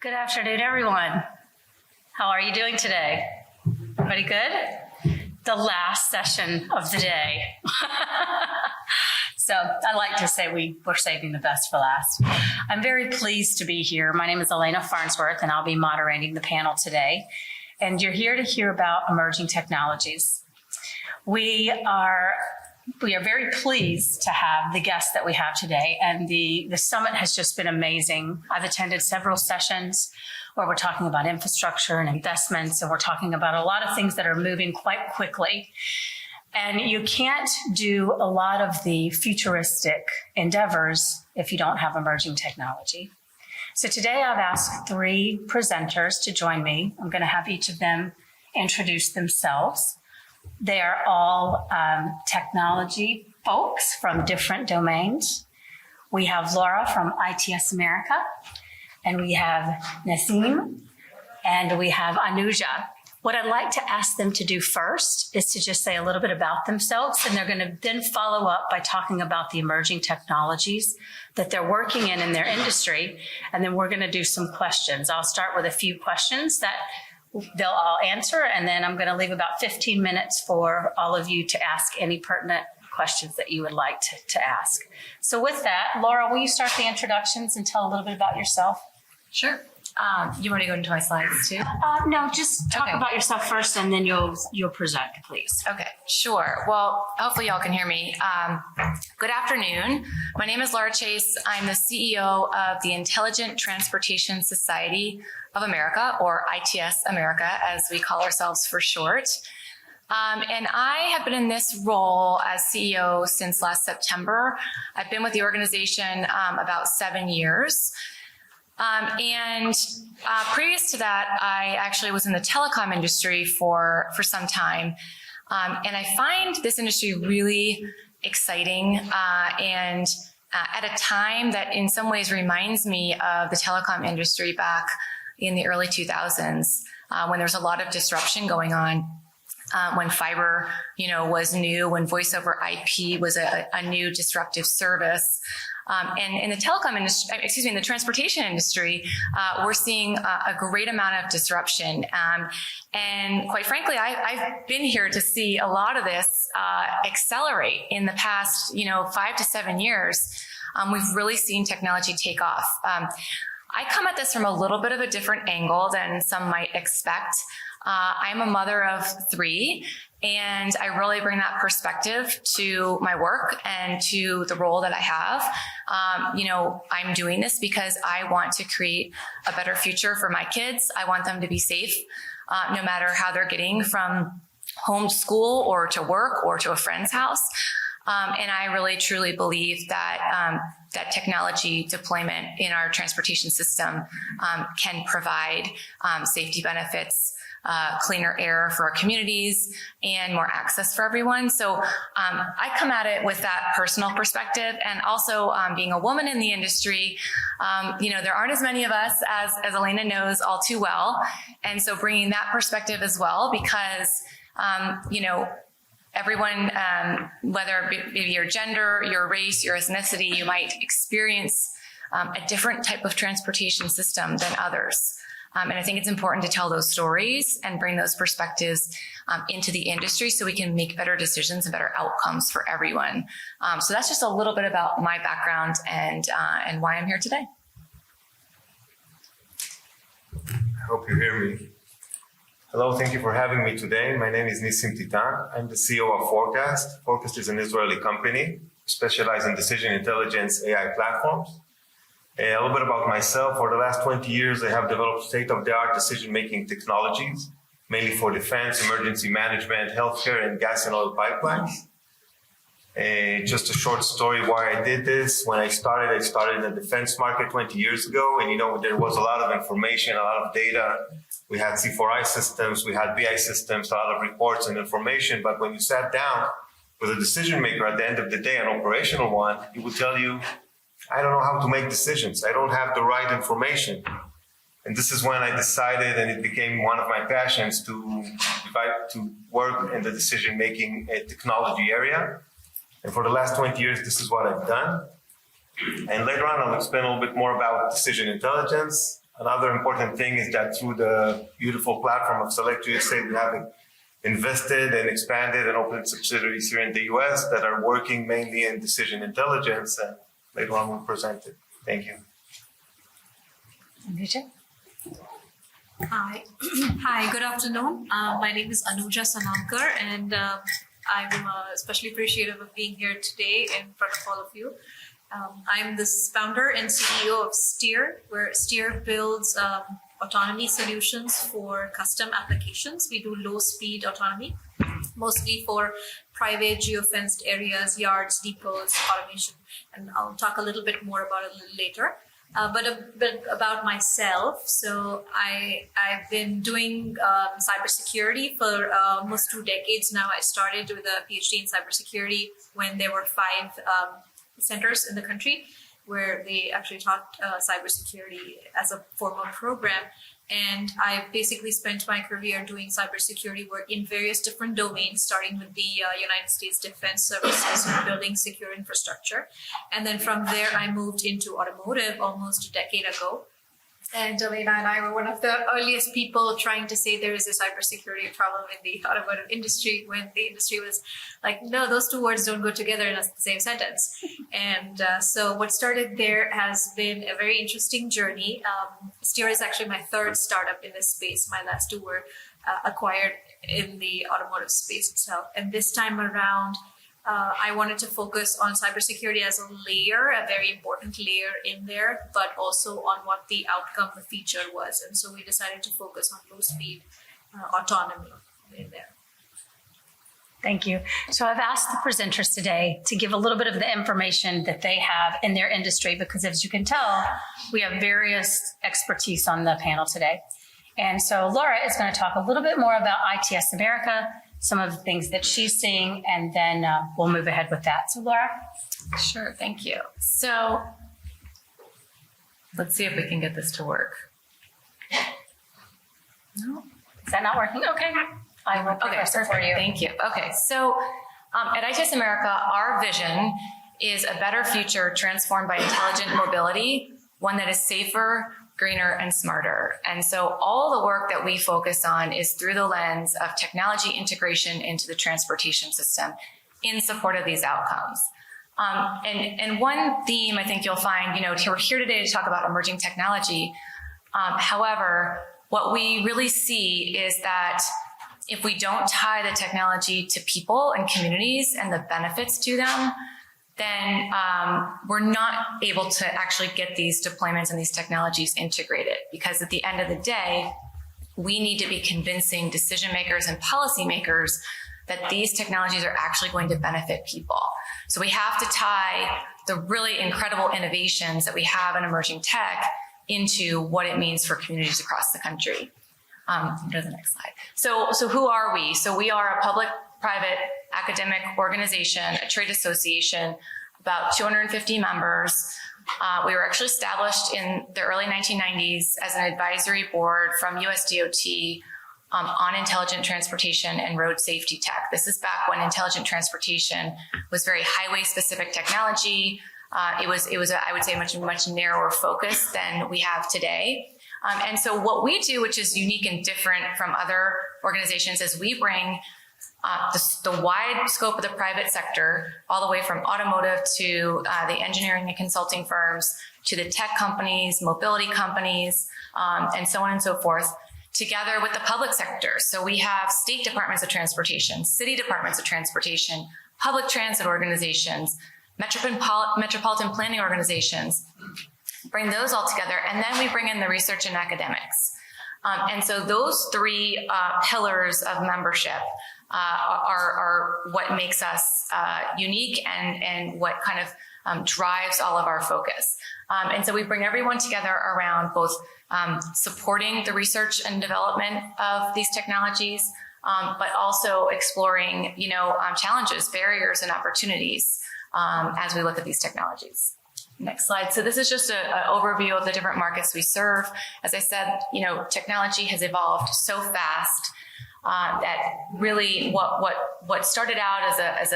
Good afternoon, everyone. How are you doing today? Everybody good? The last session of the day. So I like to say we're saving the best for last. I'm very pleased to be here. My name is Elena Farnsworth, and I'll be moderating the panel today. And you're here to hear about emerging technologies. We are very pleased to have the guests that we have today, and the summit has just been amazing. I've attended several sessions where we're talking about infrastructure and investments, and we're talking about a lot of things that are moving quite quickly. And you can't do a lot of the futuristic endeavors if you don't have emerging technology. So today I've asked three presenters to join me. I'm going to have each of them introduce themselves. They are all technology folks from different domains. We have Laura from ITS America, and we have Nissim, and we have Anuja. What I'd like to ask them to do first is to just say a little bit about themselves, and they're going to then follow up by talking about the emerging technologies that they're working in their industry, and then we're going to do some questions. I'll start with a few questions that they'll all answer, and then I'm going to leave about 15 minutes for all of you to ask any pertinent questions that you would like to ask. So with that, Laura, will you start the introductions and tell a little bit about yourself? Sure. You want to go into my slides too? No, just talk about yourself first, and then you'll present, please. Okay, sure. Well, hopefully y'all can hear me. Good afternoon. My name is Laura Chase. I'm the CEO of the Intelligent Transportation Society of America, or ITS America, as we call ourselves for short. And I have been in this role as CEO since last September. I've been with the organization about 7 years. Previous to that, I actually was in the telecom industry for some time. And I find this industry really exciting and at a time that in some ways reminds me of the telecom industry back in the early 2000s, when there was a lot of disruption going on. When fiber, was new, when voice over IP was a new disruptive service. And in the telecom industry, in the transportation industry, we're seeing a great amount of disruption. And quite frankly, I've been here to see a lot of this accelerate in the past, 5 to 7 years. We've really seen technology take off. I come at this from a little bit of a different angle than some might expect. I'm a mother of 3, and I really bring that perspective to my work and to the role that I have. I'm doing this because I want to create a better future for my kids. I want them to be safe, no matter how they're getting from home to school or to work or to a friend's house. And I really truly believe that that technology deployment in our transportation system can provide safety benefits, cleaner air for our communities, and more access for everyone. So I come at it with that personal perspective, and also being a woman in the industry, there aren't as many of us as Elena knows all too well. And so bringing that perspective as well, because, everyone, whether it be your gender, your race, your ethnicity, you might experience a different type of transportation system than others. And I think it's important to tell those stories and bring those perspectives into the industry so we can make better decisions and better outcomes for everyone. So that's just a little bit about my background and why I'm here today. I hope you hear me. Hello, thank you for having me today. My name is Nissim Titan. I'm the CEO of Forecast. Forecast is an Israeli company specialized in decision intelligence AI platforms. A little bit about myself. For the last 20 years, I have developed state-of-the-art decision-making technologies, mainly for defense, emergency management, healthcare, and gas and oil pipelines. Just a short story why I did this. When I started in the defense market 20 years ago, and there was a lot of information, a lot of data. We had C4I systems, we had BI systems, a lot of reports and information, but when you sat down with a decision maker at the end of the day, an operational one, he would tell you, I don't know how to make decisions. I don't have the right information. And this is when I decided, and it became one of my passions, to work in the decision-making technology area. And for the last 20 years, this is what I've done. And later on, I'll explain a little bit more about decision intelligence. Another important thing is that through the beautiful platform of SelectUSA, we have invested and expanded and opened subsidiaries here in the US that are working mainly in decision intelligence, and later on we'll present it. Thank you. Anuja? Hi. Hi, good afternoon. My name is Anuja Sanankar, and I'm especially appreciative of being here today in front of all of you. I'm the founder and CEO of Steer, where Steer builds autonomy solutions for custom applications. We do low-speed autonomy, mostly for private geofenced areas, yards, depots, automation. And I'll talk a little bit more about it a little later. But a bit about myself. So I've been doing cybersecurity for almost 2 decades now. I started with a PhD in cybersecurity when there were 5 centers in the country where they actually taught cybersecurity as a formal program. And I basically spent my career doing cybersecurity work in various different domains, starting with the United States Defense Services, building secure infrastructure. And then from there, I moved into automotive almost a decade ago. And Elena and I were one of the earliest people trying to say there is a cybersecurity problem in the automotive industry, when the industry was like, no, those two words don't go together in the same sentence. And so what started there has been a very interesting journey. Steer is actually my 3rd startup in this space. My last 2 were acquired in the automotive space itself. And this time around, I wanted to focus on cybersecurity as a layer, a very important layer in there, but also on what the outcome, the feature was. And so we decided to focus on low-speed autonomy in there. Thank you. So I've asked the presenters today to give a little bit of the information that they have in their industry, because as you can tell, we have various expertise on the panel today. And so Laura is going to talk a little bit more about ITS America, some of the things that she's seeing, and then we'll move ahead with that. So Laura? Sure, thank you. So let's see if we can get this to work. No? Is that not working? Okay. I will progress it for you. Thank you. Okay, so at ITS America, our vision is a better future transformed by intelligent mobility, one that is safer, greener, and smarter. And so all the work that we focus on is through the lens of technology integration into the transportation system in support of these outcomes. And one theme I think you'll find, we're here today to talk about emerging technology. However, what we really see is that if we don't tie the technology to people and communities and the benefits to them, then we're not able to actually get these deployments and these technologies integrated. Because at the end of the day, we need to be convincing decision makers and policymakers that these technologies are actually going to benefit people. So we have to tie the really incredible innovations that we have in emerging tech into what it means for communities across the country. Go to the next slide. So who are we? So we are a public-private academic organization, a trade association, about 250 members. We were actually established in the early 1990s as an advisory board from USDOT on intelligent transportation and road safety tech. This is back when intelligent transportation was very highway-specific technology. It was I would say, much narrower focus than we have today. And so what we do, which is unique and different from other organizations, is we bring the wide scope of the private sector, all the way from automotive to the engineering and consulting firms, to the tech companies, mobility companies, and so on and so forth, together with the public sector. So we have state departments of transportation, city departments of transportation, public transit organizations, metropolitan planning organizations. Bring those all together, and then we bring in the research and academics. And so those 3 pillars of membership are what makes us unique and what kind of drives all of our focus. And so we bring everyone together around both supporting the research and development of these technologies, but also exploring, challenges, barriers, and opportunities as we look at these technologies. Next slide. So this is just an overview of the different markets we serve. As I said, technology has evolved so fast that really what started out as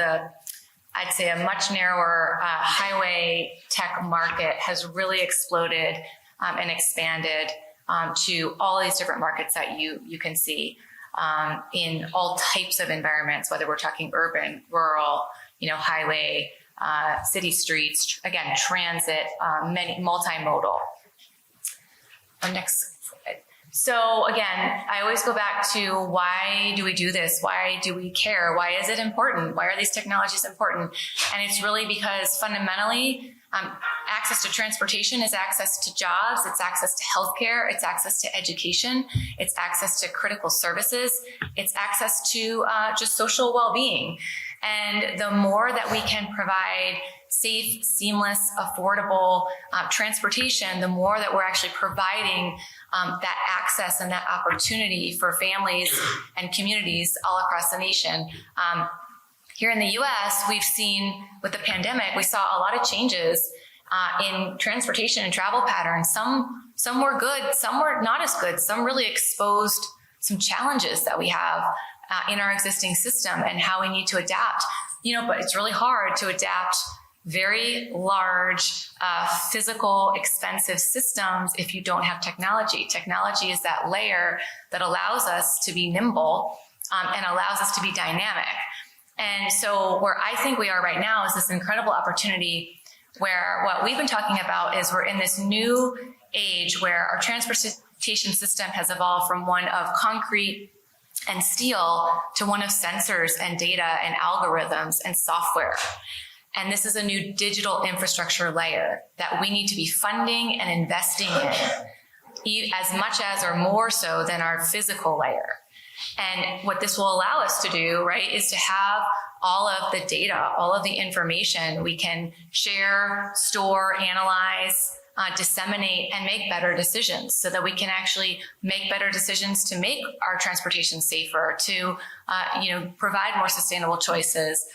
I'd say a much narrower highway tech market has really exploded and expanded to all these different markets that you can see in all types of environments, whether we're talking urban, rural, highway, city streets, again, transit, many multimodal. Next. So again, I always go back to why do we do this? Why do we care? Why is it important? Why are these technologies important? And it's really because fundamentally, access to transportation is access to jobs, it's access to healthcare, it's access to education, it's access to critical services, it's access to just social well-being. And the more that we can provide safe, seamless, affordable transportation, the more that we're actually providing that access and that opportunity for families and communities all across the nation. Here in the US, we've seen with the pandemic, we saw a lot of changes in transportation and travel patterns. Some were good, some were not as good. Some really exposed some challenges that we have in our existing system and how we need to adapt. But it's really hard to adapt very large, physical, expensive systems if you don't have technology. Technology is that layer that allows us to be nimble and allows us to be dynamic. And so where I think we are right now is this incredible opportunity where what we've been talking about is we're in this new age where our transportation system has evolved from one of concrete and steel to one of sensors and data and algorithms and software. And this is a new digital infrastructure layer that we need to be funding and investing in as much as or more so than our physical layer. And what this will allow us to do, right, is to have all of the data, all of the information we can share, store, analyze, disseminate, and make better decisions so that we can actually make better decisions to make our transportation safer, to provide more sustainable choices,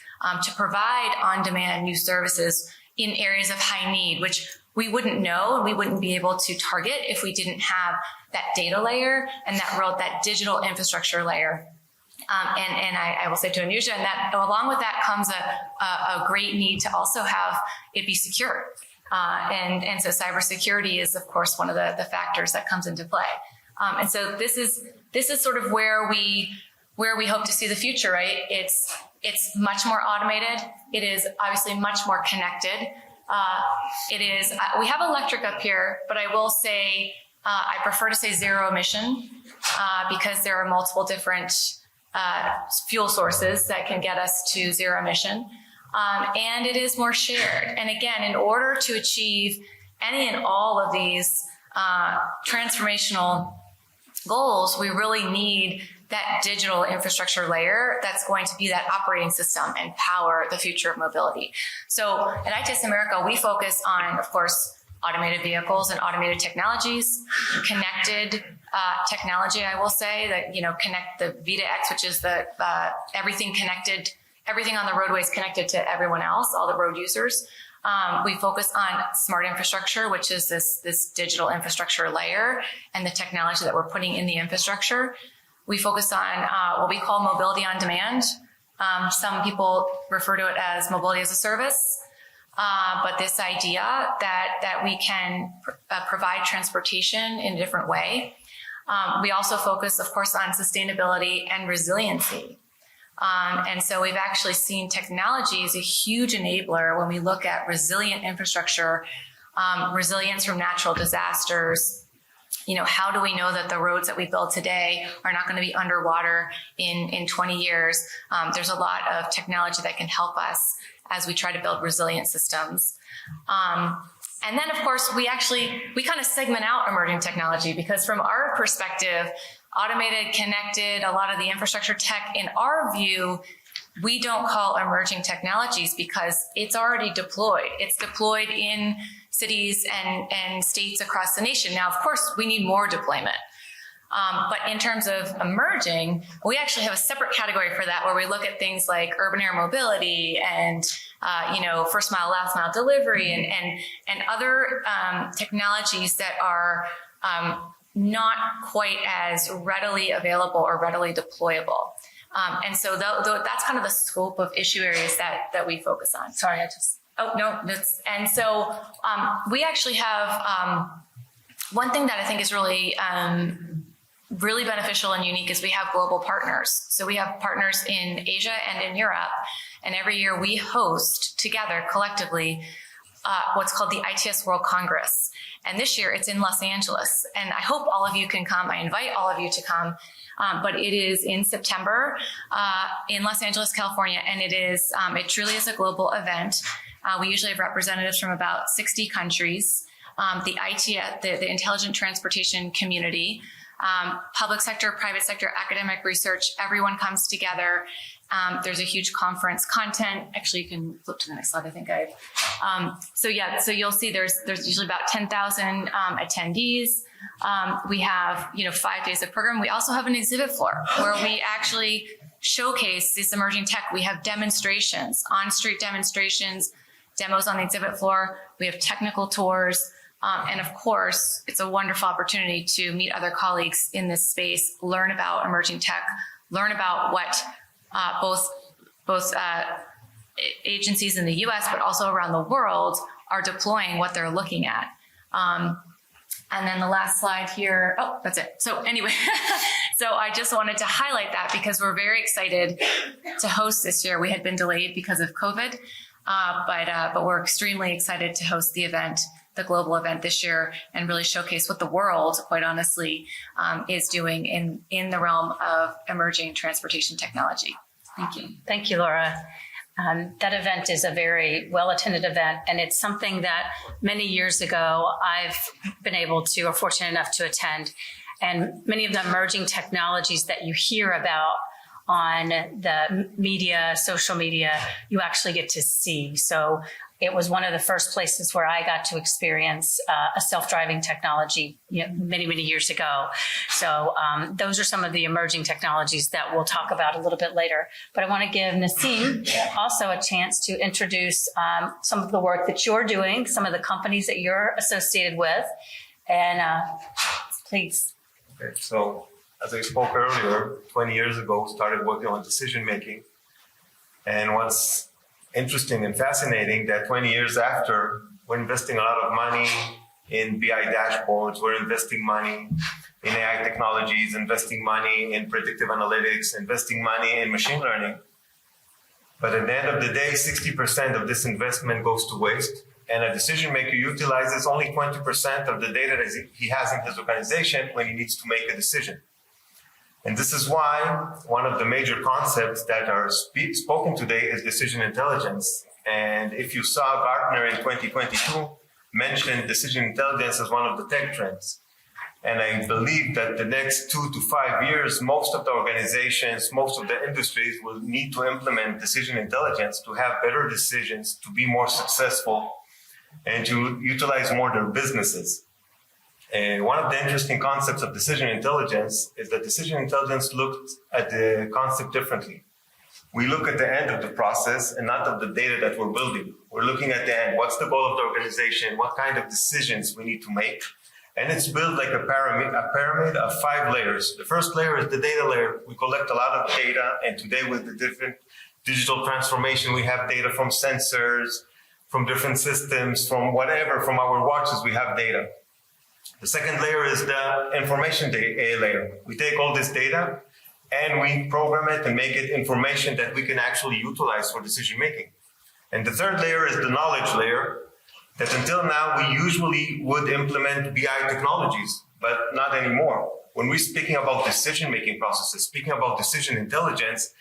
to provide on-demand new services in areas of high need, which we wouldn't know and we wouldn't be able to target if we didn't have that data layer and that digital infrastructure layer. And I will say to Anuja, and that along with that comes a great need to also have it be secure. And so cybersecurity is, of course, one of the factors that comes into play. And so this is sort of where we hope to see the future, right? It's much more automated. It is obviously much more connected. We have electric up here, but I will say, I prefer to say zero emission, because there are multiple different fuel sources that can get us to zero emission. And it is more shared. And again, in order to achieve any and all of these transformational goals, we really need that digital infrastructure layer that's going to be that operating system and power the future of mobility. So at ITS America, we focus on, of course, automated vehicles and automated technologies, connected technology, I will say, that, connect the V2X, which is the everything connected, everything on the roadway is connected to everyone else, all the road users. We focus on smart infrastructure, which is this digital infrastructure layer and the technology that we're putting in the infrastructure. We focus on what we call mobility on demand. Some people refer to it as mobility as a service. But this idea that we can provide transportation in a different way. We also focus, of course, on sustainability and resiliency. And so we've actually seen technology as a huge enabler when we look at resilient infrastructure, resilience from natural disasters. How do we know that the roads that we build today are not going to be underwater in 20 years? There's a lot of technology that can help us as we try to build resilient systems. And then, of course, we kind of segment out emerging technology, because from our perspective, automated, connected, a lot of the infrastructure tech, in our view, we don't call emerging technologies because it's already deployed. It's deployed in cities and states across the nation. Now, of course, we need more deployment. But in terms of emerging, we actually have a separate category for that, where we look at things like urban air mobility and first mile, last mile delivery and other technologies that are not quite as readily available or readily deployable. And so that's kind of the scope of issue areas that we focus on. Sorry, and so we actually have one thing that I think is really beneficial and unique is we have global partners. So we have partners in Asia and in Europe. And every year we host together collectively what's called the ITS World Congress. And this year it's in Los Angeles. And I hope all of you can come. I invite all of you to come. But it is in September in Los Angeles, California. And it truly is a global event. We usually have representatives from about 60 countries. The ITS, the Intelligent Transportation Community, public sector, private sector, academic research, everyone comes together. There's a huge conference content. Actually, you can flip to the next slide. I think so you'll see there's usually about 10,000 attendees. We have 5 days of program. We also have an exhibit floor where we actually showcase this emerging tech. We have demonstrations, on-street demonstrations, demos on the exhibit floor. We have technical tours. And of course, it's a wonderful opportunity to meet other colleagues in this space, learn about emerging tech, learn about what both agencies in the US, but also around the world are deploying, what they're looking at. And then the last slide here, oh, that's it. So anyway, so I just wanted to highlight that because we're very excited to host this year. We had been delayed because of COVID, but we're extremely excited to host the event, the global event this year, and really showcase what the world, quite honestly, is doing in the realm of emerging transportation technology. Thank you. Thank you, Laura. That event is a very well-attended event, and it's something that many years ago I've been able to, or fortunate enough to attend. And many of the emerging technologies that you hear about on the media, social media, you actually get to see. So it was one of the first places where I got to experience a self-driving technology many, many years ago. So those are some of the emerging technologies that we'll talk about a little bit later. But I want to give Nissim also a chance to introduce some of the work that you're doing, some of the companies that you're associated with. And please. Okay, so as I spoke earlier, 20 years ago, started working on decision making. And what's interesting and fascinating that 20 years after, we're investing a lot of money in BI dashboards, we're investing money in AI technologies, investing money in predictive analytics, investing money in machine learning. But at the end of the day, 60% of this investment goes to waste. And a decision maker utilizes only 20% of the data that he has in his organization when he needs to make a decision. And this is why one of the major concepts that are spoken today is decision intelligence. And if you saw Gartner in 2022 mention decision intelligence as one of the tech trends. And I believe that the next 2 to 5 years, most of the organizations, most of the industries will need to implement decision intelligence to have better decisions, to be more successful, and to utilize more their businesses. And one of the interesting concepts of decision intelligence is that decision intelligence looked at the concept differently. We look at the end of the process and not of the data that we're building. We're looking at the end. What's the goal of the organization? What kind of decisions we need to make? And it's built like a pyramid of 5 layers. The first layer is the data layer. We collect a lot of data, and today with the different digital transformation, we have data from sensors, from different systems, from whatever, from our watches, we have data. The second layer is the information layer. We take all this data and we program it and make it information that we can actually utilize for decision making. And the third layer is the knowledge layer that until now we usually would implement BI technologies, but not anymore. When we're speaking about decision making processes, speaking about decision intelligence,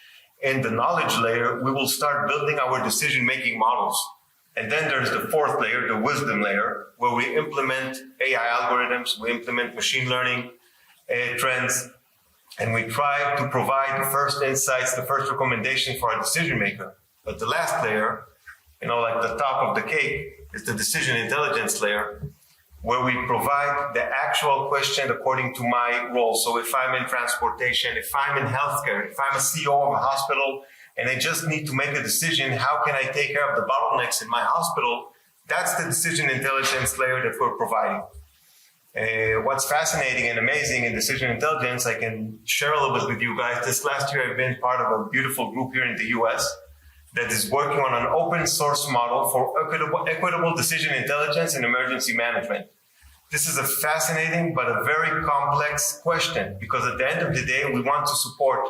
in the knowledge layer, we will start building our decision making models. And then there's the fourth layer, the wisdom layer, where we implement AI algorithms, we implement machine learning trends, and we try to provide the first insights, the first recommendation for our decision maker. But the last layer, like the top of the cake, is the decision intelligence layer, where we provide the actual question according to my role. So if I'm in transportation, if I'm in healthcare, if I'm a CEO of a hospital, and I just need to make a decision, how can I take care of the bottlenecks in my hospital? That's the decision intelligence layer that we're providing. What's fascinating and amazing in decision intelligence, I can share a little bit with you guys. This last year, I've been part of a beautiful group here in the US that is working on an open source model for equitable decision intelligence and emergency management. This is a fascinating but a very complex question, because at the end of the day, we want to support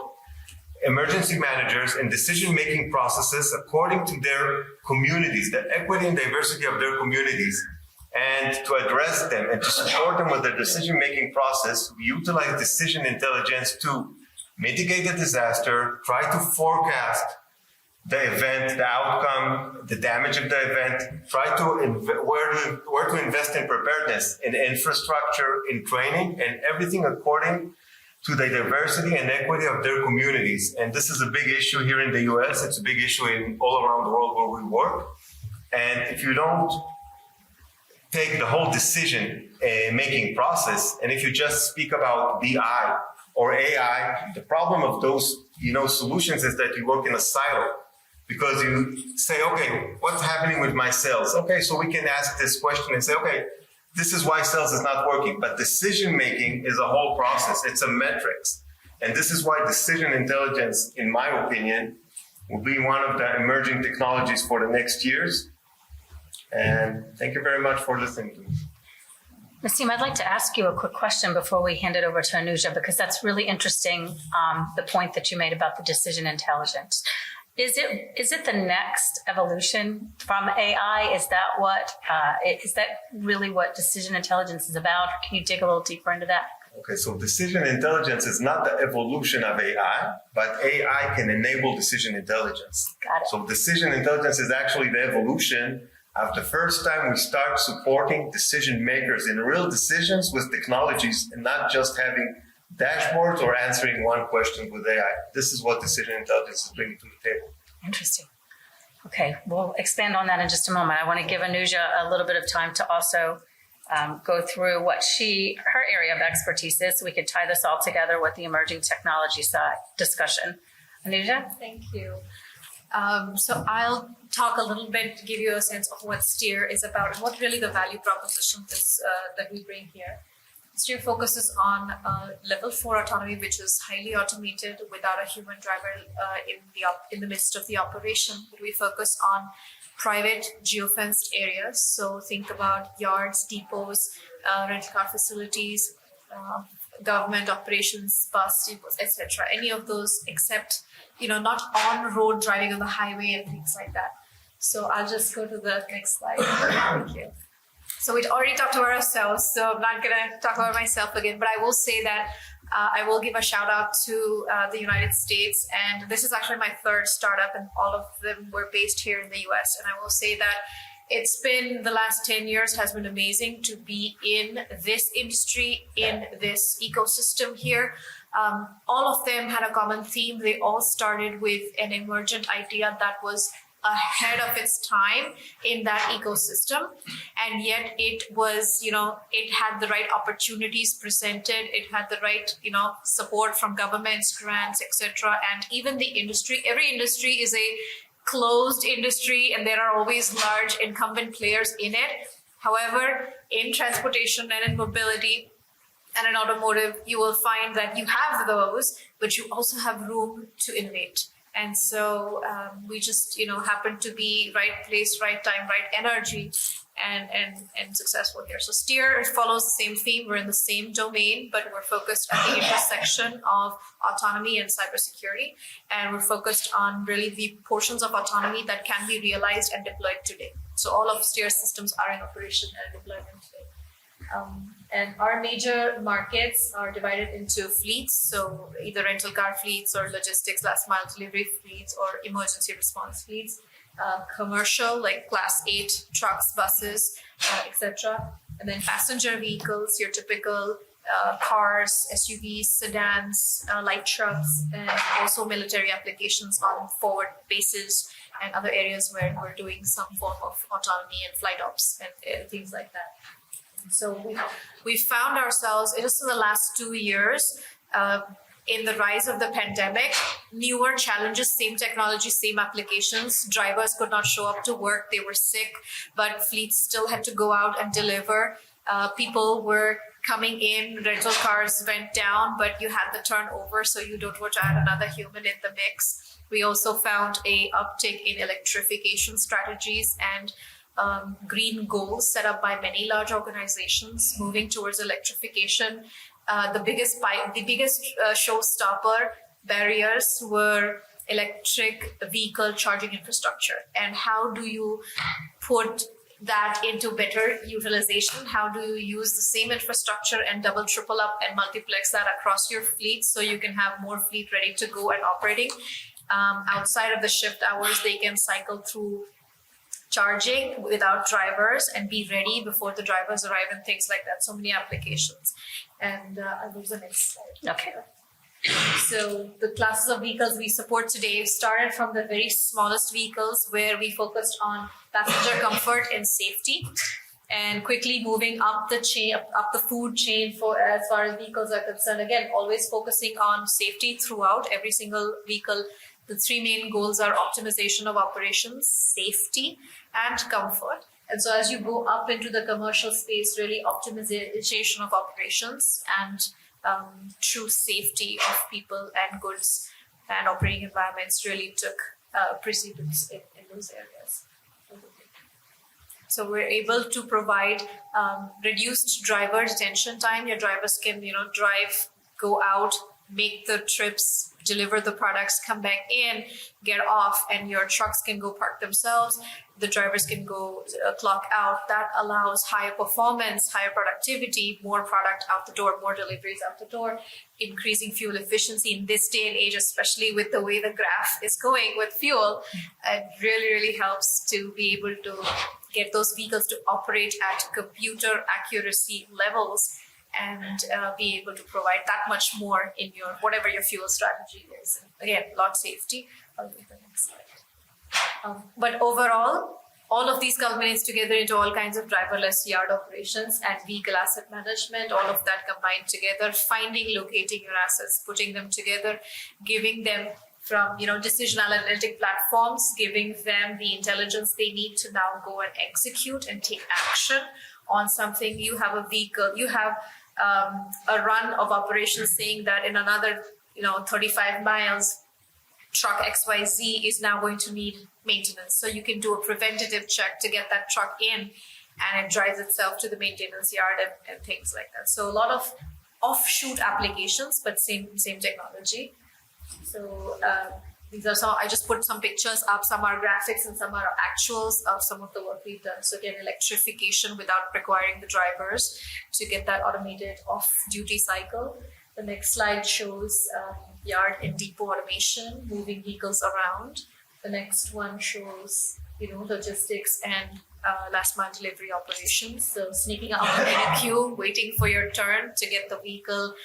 emergency managers in decision-making processes according to their communities, the equity and diversity of their communities, and to address them and to support them with their decision-making process. We utilize decision intelligence to mitigate the disaster, try to forecast the event, the outcome, the damage of the event, try to where to invest in preparedness, in infrastructure, in training, and everything according to the diversity and equity of their communities. And this is a big issue here in the US. It's a big issue in all around the world where we work. And if you don't take the whole decision making process, and if you just speak about BI or AI, the problem of those solutions is that you work in a silo. Because you say, okay, what's happening with my sales? Okay, so we can ask this question and say, okay, this is why sales is not working. But decision making is a whole process. It's a metrics. And this is why decision intelligence, in my opinion, will be one of the emerging technologies for the next years. And thank you very much for listening to me. Nissim, I'd like to ask you a quick question before we hand it over to Anuja, because that's really interesting, the point that you made about the decision intelligence. Is it the next evolution from AI? Is that really what decision intelligence is about? Can you dig a little deeper into that? Okay, so decision intelligence is not the evolution of AI, but AI can enable decision intelligence. Got it. So decision intelligence is actually the evolution of the first time we start supporting decision makers in real decisions with technologies, and not just having dashboards or answering one question with AI. This is what decision intelligence is bringing to the table. Interesting. Okay, we'll expand on that in just a moment. I want to give Anuja a little bit of time to also go through what her area of expertise is, so we could tie this all together with the emerging technology side discussion. Anuja? Thank you. So I'll talk a little bit to give you a sense of what STEER is about and what really the value proposition is that we bring here. STEER focuses on level 4 autonomy, which is highly automated without a human driver in the midst of the operation. We focus on private geofenced areas. So think about yards, depots, rental car facilities, government operations, bus depots, etc. Any of those, except not on road driving on the highway and things like that. So I'll just go to the next slide. Thank you. So we'd already talked about ourselves, so I'm not going to talk about myself again, but I will say that I will give a shout out to the United States, and this is actually my third startup, and all of them were based here in the US. And I will say that it's been, the last 10 years has been amazing to be in this industry, in this ecosystem here. All of them had a common theme. They all started with an emergent idea that was ahead of its time in that ecosystem, and yet it was, it had the right opportunities presented, it had the right, support from governments, grants, etc. And even the industry, every industry is a closed industry, and there are always large incumbent players in it. However, in transportation and in mobility and in automotive, you will find that you have those, but you also have room to innovate. And so we just, happen to be right place, right time, right energy, and successful here. So STEER follows the same theme. We're in the same domain, but we're focused at the intersection of autonomy and cybersecurity. And we're focused on really the portions of autonomy that can be realized and deployed today. So all of STEER systems are in operation and deployment today. And our major markets are divided into fleets, so either rental car fleets or logistics, last mile delivery fleets, or emergency response fleets. Commercial, like class 8 trucks, buses, etc. And then passenger vehicles, your typical cars, SUVs, sedans, light trucks, and also military applications on forward bases and other areas where we're doing some form of autonomy and flight ops and things like that. So we found ourselves just in the last 2 years in the rise of the pandemic, newer challenges, same technology, same applications. Drivers could not show up to work. They were sick, but fleets still had to go out and deliver. People were coming in, rental cars went down, but you had the turnover, so you don't want to add another human in the mix. We also found a uptick in electrification strategies, and green goals set up by many large organizations moving towards electrification. The biggest showstopper barriers were electric vehicle charging infrastructure. And how do you put that into better utilization? How do you use the same infrastructure and double, triple up and multiplex that across your fleet so you can have more fleet ready to go and operating? Outside of the shift hours, they can cycle through charging without drivers and be ready before the drivers arrive and things like that. So many applications. And I'll go to the next slide. Okay. So the classes of vehicles we support today started from the very smallest vehicles where we focused on passenger comfort and safety, and quickly moving up the chain, up the food chain for as far as vehicles are concerned. Again, always focusing on safety throughout every single vehicle. The three main goals are optimization of operations, safety, and comfort. And so as you go up into the commercial space, really optimization of operations and true safety of people and goods and operating environments really took precedence in those areas. So we're able to provide reduced driver detention time. Your drivers can, drive, go out, make the trips, deliver the products, come back in, get off, and your trucks can go park themselves. The drivers can go clock out. That allows higher performance, higher productivity, more product out the door, more deliveries out the door, increasing fuel efficiency in this day and age, especially with the way the graph is going with fuel. It really, really helps to be able to get those vehicles to operate at computer accuracy levels and be able to provide that much more in your whatever your fuel strategy is. And again, lot safety. I'll get the next slide. But overall, all of these culminates together into all kinds of driverless yard operations and vehicle asset management, all of that combined together, finding, locating your assets, putting them together, giving them from decision analytic platforms, giving them the intelligence they need to now go and execute and take action on something. You have a vehicle, you have a run of operations saying that in another 35 miles, truck XYZ is now going to need maintenance. So you can do a preventative check to get that truck in, and it drives itself to the maintenance yard and things like that. So a lot of offshoot applications, but same technology. So these are some, I just put some pictures up. Some are graphics and some are actuals of some of the work we've done. So again, electrification without requiring the drivers to get that automated off-duty cycle. The next slide shows yard and depot automation, moving vehicles around. The next one shows, logistics and last mile delivery operations. So sneaking up in a queue, waiting for your turn to get the vehicle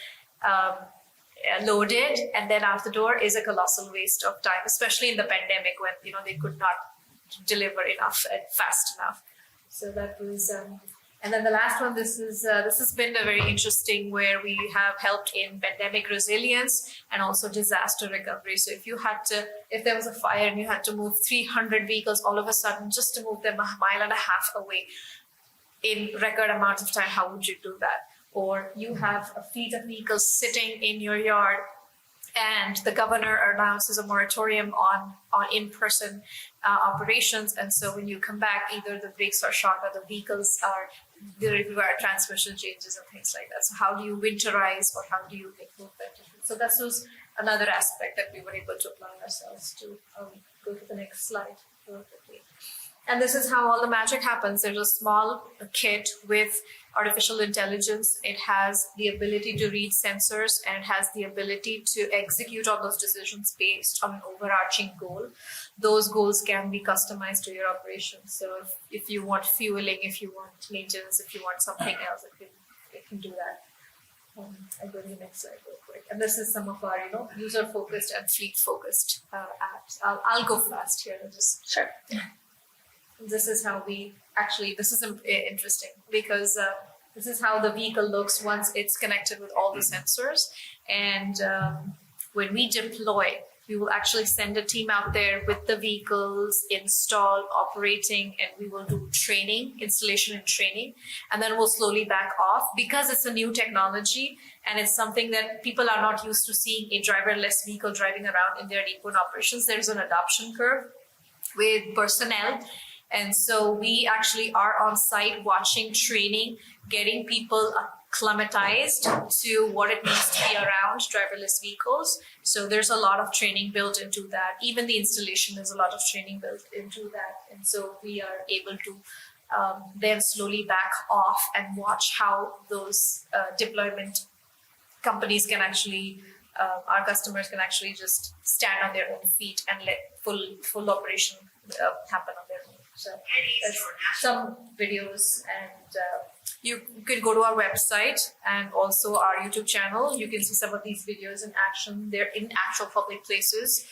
loaded and then out the door is a colossal waste of time, especially in the pandemic when they could not deliver enough and fast enough. So that was and then the last one, this has been a very interesting, where we have helped in pandemic resilience and also disaster recovery. So if there was a fire and you had to move 300 vehicles all of a sudden just to move them 1.5 miles away in record amount of time, how would you do that? Or you have a fleet of vehicles sitting in your yard and the governor announces a moratorium on in-person operations. And so when you come back, either the brakes are shot or the vehicles there require transmission changes and things like that. So how do you winterize, or how do you make movement? So that was another aspect that we were able to apply ourselves to. Go to the next slide real quickly. And this is how all the magic happens. There's a small kit with artificial intelligence. It has the ability to read sensors, and it has the ability to execute on those decisions based on an overarching goal. Those goals can be customized to your operations. So if you want fueling, if you want maintenance, if you want something else, it can do that. I'll go to the next slide real quick. And this is some of our, user-focused and fleet-focused apps. I'll go fast here. Sure. This is how this is interesting because this is how the vehicle looks once it's connected with all the sensors. And when we deploy, we will actually send a team out there with the vehicles, install, operating, and we will do installation and training. And then we'll slowly back off because it's a new technology and it's something that people are not used to seeing a driverless vehicle driving around in their depot operations. There's an adoption curve with personnel And so we actually are on site watching, training, getting people acclimatized to what it means to be around driverless vehicles. So there's a lot of training built into that. Even the installation, there's a lot of training built into that. And so we are able to then slowly back off and watch how those deployment companies can actually, our customers can actually just stand on their own feet and let full operation happen on their own. So there's some videos, and you can go to our website and also our YouTube channel. You can see some of these videos in action. They're in actual public places,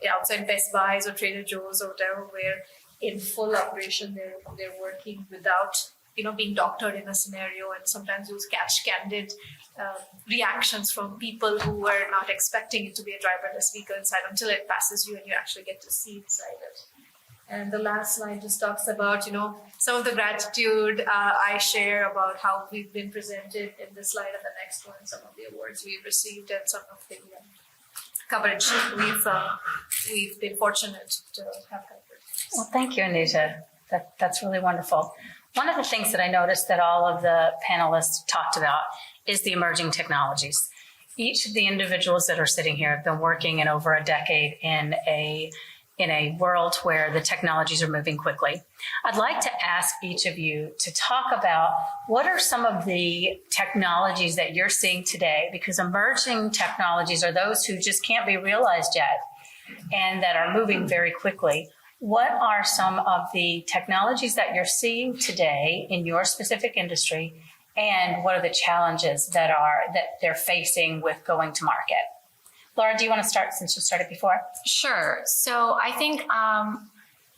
outside Best Buys or Trader Joe's or whatever, where in full operation they're working without being doctored in a scenario. And sometimes you'll catch candid reactions from people who were not expecting it to be a driverless vehicle inside until it passes you and you actually get to see inside it. And the last slide just talks about, some of the gratitude I share about how we've been presented in this slide and the next one, some of the awards we've received and some of the coverage we've been fortunate to have covered. Well, thank you, Anuja. That's really wonderful. One of the things that I noticed that all of the panelists talked about is the emerging technologies. Each of the individuals that are sitting here have been working in over a decade in a world where the technologies are moving quickly. I'd like to ask each of you to talk about what are some of the technologies that you're seeing today, because emerging technologies are those who just can't be realized yet and that are moving very quickly. What are some of the technologies that you're seeing today in your specific industry, and what are the challenges that they're facing with going to market? Laura, do you want to start since you started before? Sure. So I think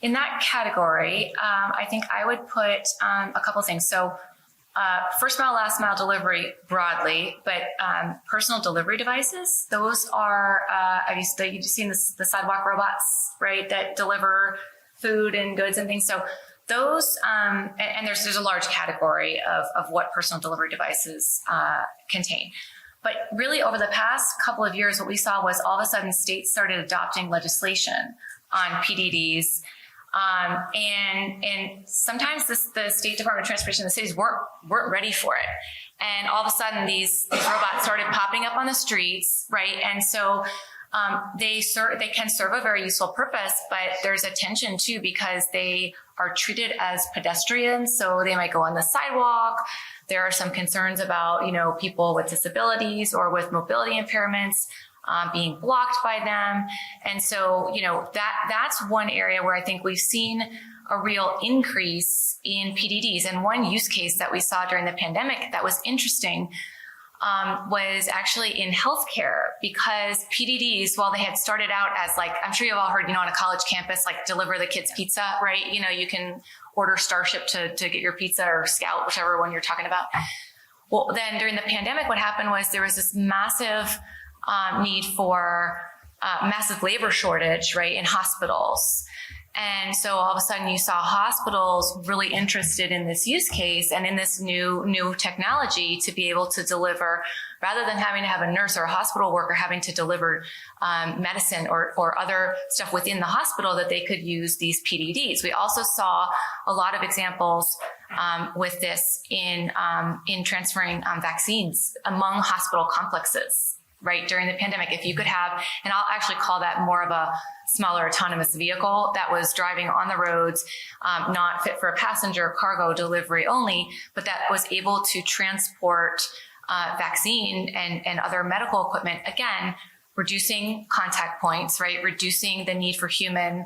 in that category, I think I would put a couple things. So first mile, last mile delivery broadly, but personal delivery devices, those are, you've seen the sidewalk robots, right, that deliver food and goods and things. So those, and there's a large category of what personal delivery devices contain. But really over the past couple of years, what we saw was all of a sudden states started adopting legislation on PDDs. And sometimes the State Department of Transportation, the cities weren't ready for it. And all of a sudden these robots started popping up on the streets, right? And so they can serve a very useful purpose, but there's a tension too, because they are treated as pedestrians. So they might go on the sidewalk. There are some concerns about, people with disabilities or with mobility impairments being blocked by them. And so, that's one area where I think we've seen a real increase in PDDs. And one use case that we saw during the pandemic that was interesting was actually in healthcare, because PDDs, while they had started out as I'm sure you've all heard, on a college campus, deliver the kids pizza, right? You can order Starship to get your pizza, or Scout, whichever one you're talking about. Well, then during the pandemic, what happened was there was this massive need for massive labor shortage, right, in hospitals. And so all of a sudden you saw hospitals really interested in this use case and in this new technology to be able to deliver, rather than having to have a nurse or a hospital worker having to deliver medicine or other stuff within the hospital, that they could use these PDDs. We also saw a lot of examples with this in transferring vaccines among hospital complexes, right, during the pandemic. If you could have, and I'll actually call that more of a smaller autonomous vehicle that was driving on the roads, not fit for a passenger cargo delivery only, but that was able to transport vaccine and other medical equipment, again, reducing contact points, right, reducing the need for human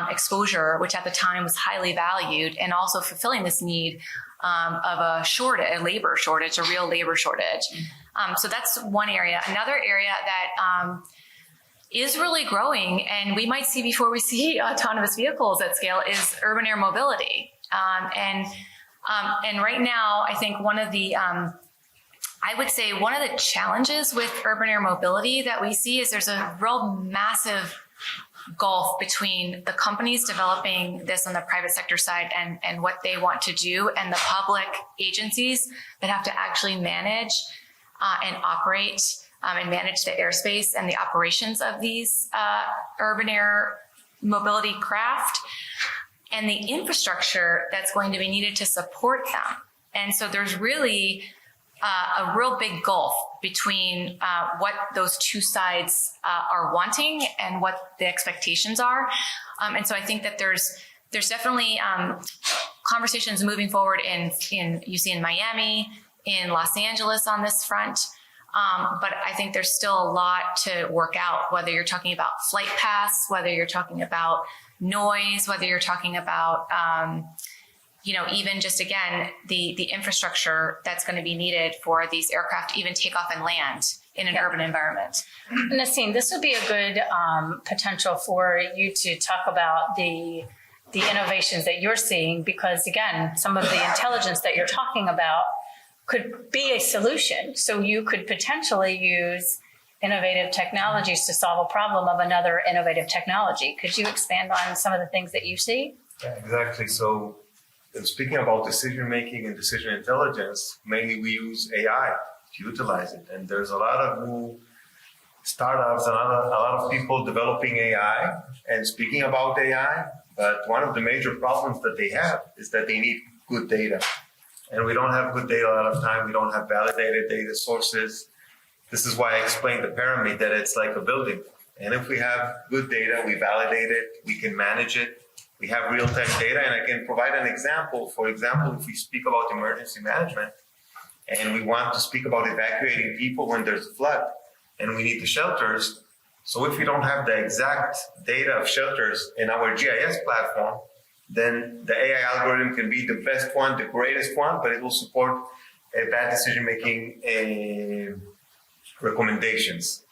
exposure, which at the time was highly valued, and also fulfilling this need of a labor shortage, a real labor shortage. So that's one area. Another area that is really growing, and we might see before we see autonomous vehicles at scale, is urban air mobility. And right now, I think one of the challenges with urban air mobility that we see is there's a real massive gulf between the companies developing this on the private sector side and what they want to do, and the public agencies that have to actually manage and operate and manage the airspace and the operations of these urban air mobility craft. and the infrastructure that's going to be needed to support them. And so there's really a real big gulf between what those two sides are wanting and what the expectations are. And so I think that there's definitely conversations moving forward in you see in Miami, in Los Angeles on this front. But I think there's still a lot to work out, whether you're talking about flight paths, whether you're talking about noise, whether you're talking about, even just, again, the infrastructure that's going to be needed for these aircraft to even take off and land in an urban environment. Nissim, this would be a good potential for you to talk about the innovations that you're seeing, because, again, some of the intelligence that you're talking about could be a solution. So you could potentially use innovative technologies to solve a problem of another innovative technology. Could you expand on some of the things that you see? Yeah, exactly. So speaking about decision making and decision intelligence, mainly we use AI to utilize it. And there's a lot of new startups and a lot of people developing AI and speaking about AI. But one of the major problems that they have is that they need good data. And we don't have good data a lot of time. We don't have validated data sources. This is why I explained the pyramid, that it's like a building. And if we have good data, we validate it, we can manage it, we have real-time data. And I can provide an example. For example, if we speak about emergency management and we want to speak about evacuating people when there's a flood and we need the shelters. So if we don't have the exact data of shelters in our GIS platform, then the AI algorithm can be the best one, the greatest one, but it will support bad decision-making recommendations.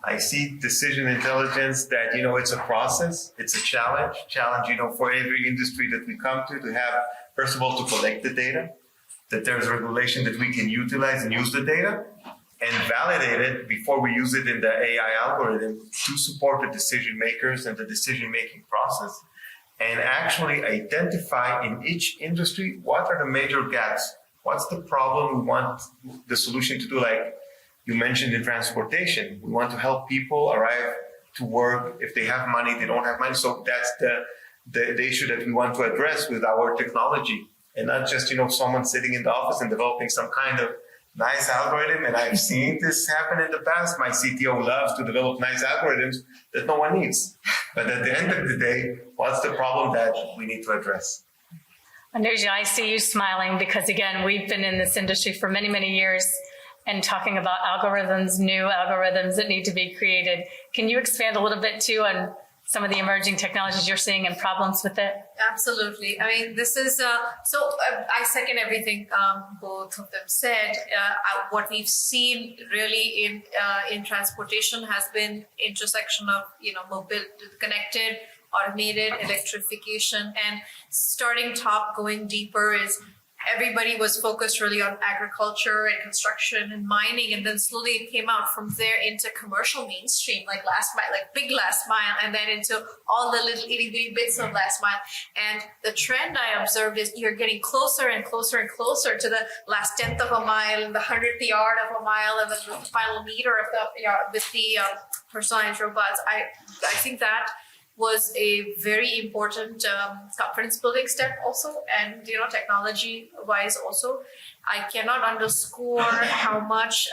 I see decision intelligence that, it's a process, it's a challenge, for every industry that we come to have, first of all, to collect the data, that there's regulation that we can utilize and use the data and validate it before we use it in the AI algorithm to support the decision makers and the decision-making process. And actually identify in each industry what are the major gaps. What's the problem we want the solution to do? Like you mentioned in transportation, we want to help people arrive to work. If they have money, they don't have money. So that's the issue that we want to address with our technology, and not just, someone sitting in the office and developing some kind of nice algorithm. And I've seen this happen in the past. My CTO loves to develop nice algorithms that no one needs. But at the end of the day, what's the problem that we need to address? Anuja, I see you smiling because, again, we've been in this industry for many, many years and talking about algorithms, new algorithms that need to be created. Can you expand a little bit, too, on some of the emerging technologies you're seeing and problems with it? Absolutely. I mean, this is, I second everything both of them said. What we've seen really in transportation has been intersection of, mobile, connected, automated, electrification, and starting top, going deeper is everybody was focused really on agriculture and construction and mining, and then slowly it came out from there into commercial mainstream, like last mile, like big last mile, and then into all the little itty bitty bits of last mile. And the trend I observed is you're getting closer and closer and closer to the last tenth of a mile and the 100th yard of a mile and the final meter of the yard with the personalized robots. I think that was a very important confidence building step also, and technology wise also. I cannot underscore how much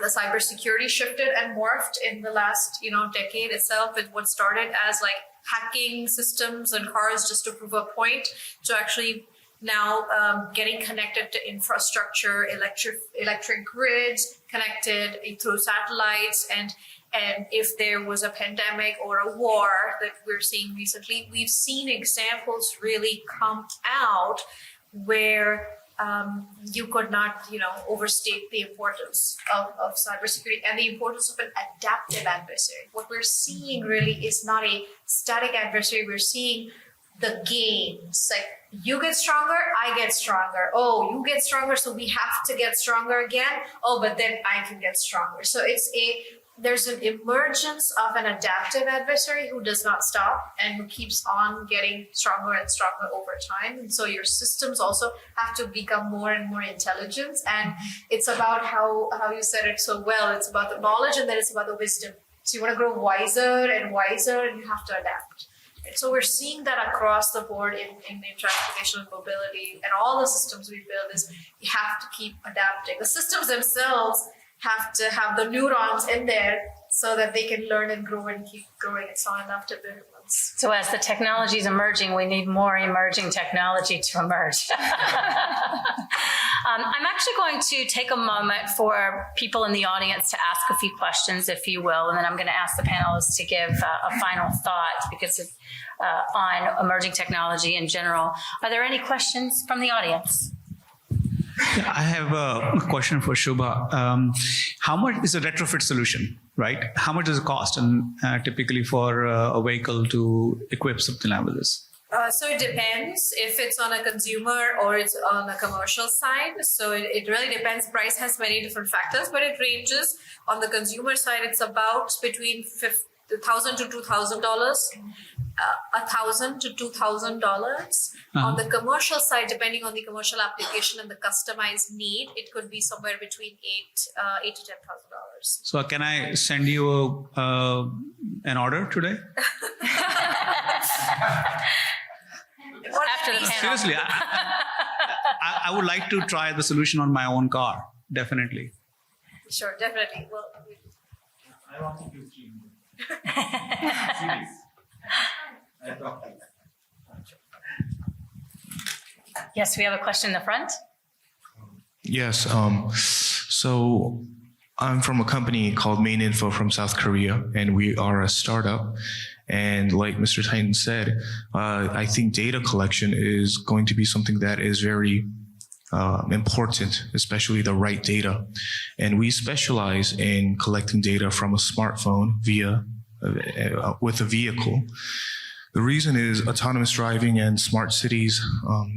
the cybersecurity shifted and morphed in the last decade itself, with what started as like hacking systems and cars just to prove a point, to actually now getting connected to infrastructure, electric grids, connected through satellites, and if there was a pandemic or a war that we're seeing recently, we've seen examples really come out where you could not, overstate the importance of cybersecurity and the importance of an adaptive adversary. What we're seeing really is not a static adversary. We're seeing the gains. Like, you get stronger, I get stronger. Oh, you get stronger, so we have to get stronger again. Oh, but then I can get stronger. So there's an emergence of an adaptive adversary who does not stop and who keeps on getting stronger and stronger over time. And so your systems also have to become more and more intelligent. And it's about how you said it so well. It's about the knowledge, and then it's about the wisdom. So you want to grow wiser and wiser, and you have to adapt. So we're seeing that across the board in transportation and mobility, and all the systems we build is you have to keep adapting. The systems themselves have to have the neurons in there so that they can learn and grow and keep growing. It's not enough to build once. So as the technology is emerging, we need more emerging technology to emerge. I'm actually going to take a moment for people in the audience to ask a few questions, if you will, and then I'm going to ask the panelists to give a final thought because on emerging technology in general. Are there any questions from the audience? I have a question for Shubha. How much is a retrofit solution, right? How much does it cost and typically for a vehicle to equip something like this? So it depends if it's on a consumer or it's on a commercial side. So it really depends. Price has many different factors, but it ranges. On the consumer side, it's about between $1,000 to $2,000. $1,000 to $2,000. On the commercial side, depending on the commercial application and the customized need, it could be somewhere between $8,000 to $10,000. So can I send you an order today? After the panel. Seriously, I would like to try the solution on my own car. Definitely. Sure, definitely. Well, I want to do Yes, we have a question in the front. Yes. So I'm from a company called Main Info from South Korea, and we are a startup. And like Mr. Titan said, I think data collection is going to be something that is very important, especially the right data. And we specialize in collecting data from a smartphone with a vehicle. The reason is autonomous driving and smart cities,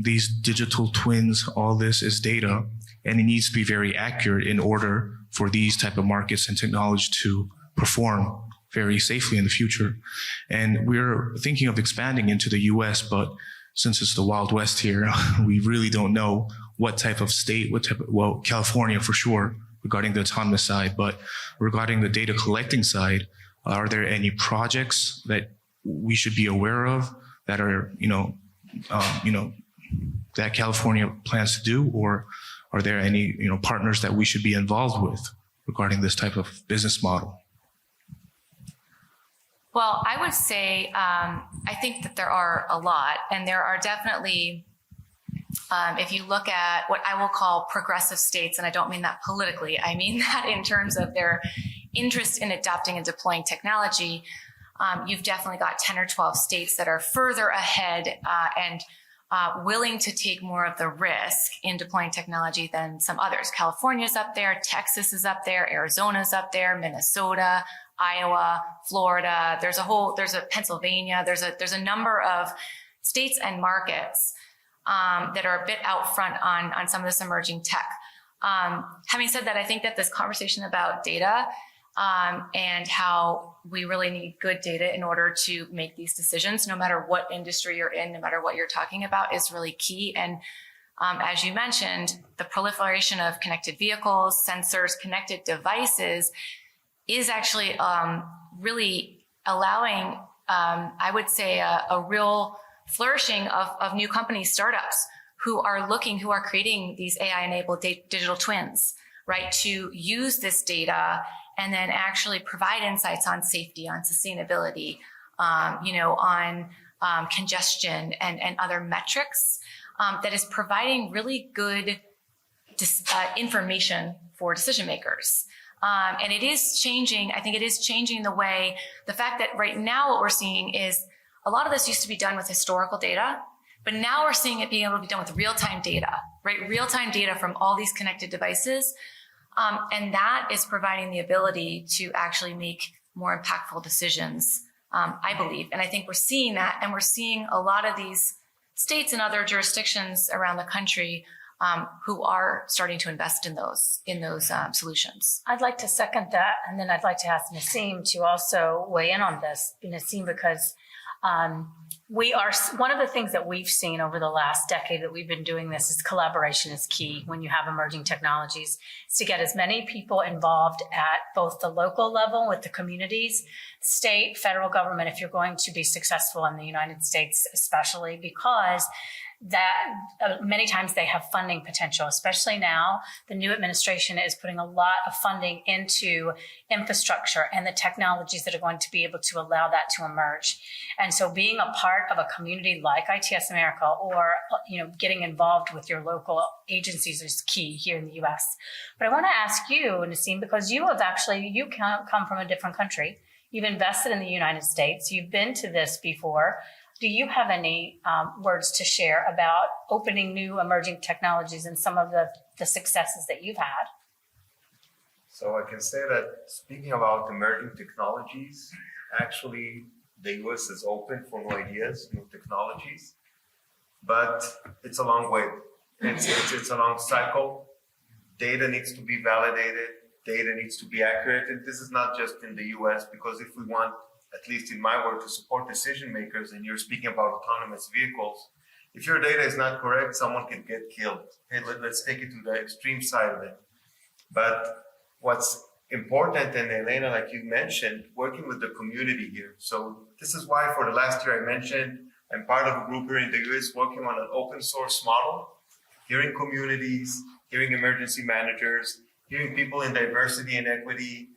these digital twins, all this is data, and it needs to be very accurate in order for these type of markets and technology to perform very safely in the future. And we're thinking of expanding into the US, but since it's the Wild West here, we really don't know what type of state, well, California for sure, regarding the autonomous side, but regarding the data collecting side, are there any projects that we should be aware of that are, that California plans to do, or are there any, partners that we should be involved with regarding this type of business model? Well, I would say I think that there are a lot, and there are definitely, if you look at what I will call progressive states, and I don't mean that politically, I mean that in terms of their interest in adopting and deploying technology, you've definitely got 10 or 12 states that are further ahead and willing to take more of the risk in deploying technology than some others. California's up there, Texas is up there, Arizona's up there, Minnesota, Iowa, Florida. There's a Pennsylvania. There's a number of states and markets that are a bit out front on some of this emerging tech. Having said that, I think that this conversation about data and how we really need good data in order to make these decisions, no matter what industry you're in, no matter what you're talking about, is really key. And as you mentioned, the proliferation of connected vehicles, sensors, connected devices is actually really allowing, I would say, a real flourishing of new companies, startups who are creating these AI-enabled digital twins, right, to use this data and then actually provide insights on safety, on sustainability, on congestion and other metrics that is providing really good information for decision makers. And it is changing. I think it is changing the fact that right now what we're seeing is a lot of this used to be done with historical data, but now we're seeing it being able to be done with real-time data, right? Real-time data from all these connected devices. And that is providing the ability to actually make more impactful decisions, I believe. And I think we're seeing that, and we're seeing a lot of these states and other jurisdictions around the country who are starting to invest in those solutions. I'd like to second that, and then I'd like to ask Nissim to also weigh in on this, Nissim, because one of the things that we've seen over the last decade that we've been doing this is collaboration is key when you have emerging technologies. Is to get as many people involved at both the local level with the communities, state, federal government, if you're going to be successful in the United States, especially because that many times they have funding potential, especially now. The new administration is putting a lot of funding into infrastructure and the technologies that are going to be able to allow that to emerge. And so being a part of a community like ITS America or, getting involved with your local agencies is key here in the US. But I want to ask you, Nissim, because you come from a different country. You've invested in the United States. You've been to this before. Do you have any words to share about opening new emerging technologies and some of the successes that you've had? So I can say that speaking about emerging technologies, actually the US is open for new ideas, new technologies, but it's a long way. It's a long cycle. Data needs to be validated. Data needs to be accurate. And this is not just in the US, because if we want, at least in my work, to support decision makers, and you're speaking about autonomous vehicles, if your data is not correct, someone can get killed. Hey, let's take it to the extreme side of it. But what's important, and Elena, like you mentioned, working with the community here. So this is why for the last year I mentioned, I'm part of a group here in the US working on an open source model, hearing communities, hearing emergency managers, hearing people in diversity and equity,